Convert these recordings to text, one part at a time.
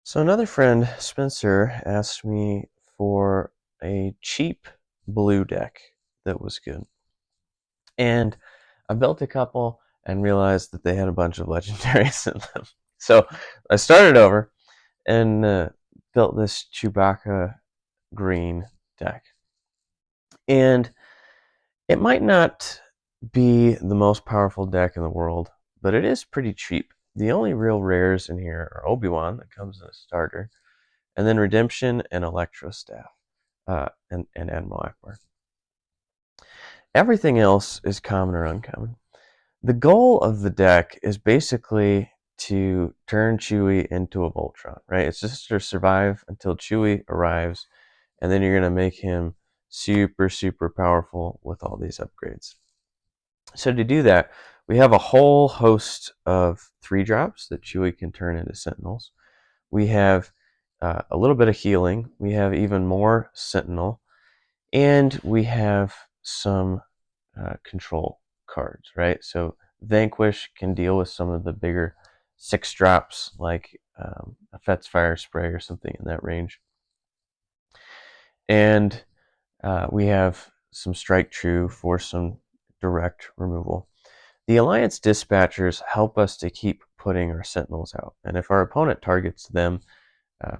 So another friend, Spencer, asked me for a cheap blue deck that was good. And I built a couple and realized that they had a bunch of legendaries in them. So I started over and built this Chewbacca green deck. And it might not be the most powerful deck in the world, but it is pretty cheap. The only real rares in here are Obi-Wan that comes in a starter, and then Redemption and Electro Staff, and Admiral Akbar. Everything else is common or uncommon. The goal of the deck is basically to turn Chewie into a Voltron, right? It's just to survive until Chewie arrives, and then you're going to make him super, super powerful with all these upgrades. So to do that, we have a whole host of 3-drops that Chewie can turn into Sentinels. We have a little bit of healing. We have even more Sentinel, and we have some control cards, right? So Vanquish can deal with some of the bigger 6-drops, like a Fet's Fire Spray or something in that range. And we have some Strike True for some direct removal. The Alliance Dispatchers help us to keep putting our Sentinels out, and if our opponent targets them, uh,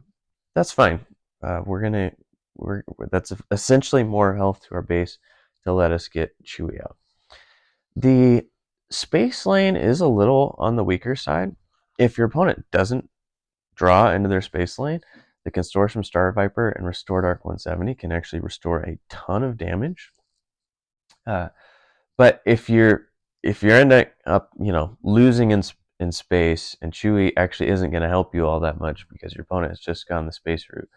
that's fine. That's essentially more health to our base to let us get Chewie out. The space lane is a little on the weaker side. If your opponent doesn't draw into their space lane, the Consortium Star Viper and Restore Dark 170 can actually restore a ton of damage. But if you're ending up losing in space, and Chewie actually isn't going to help you all that much because your opponent has just gone the space route,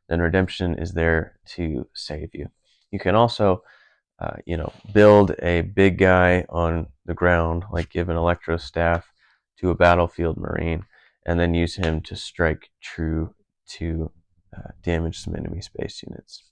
then Redemption is there to save you. You can also build a big guy on the ground, like give an Electro Staff to a Battlefield Marine, and then use him to strike true to damage some enemy space units.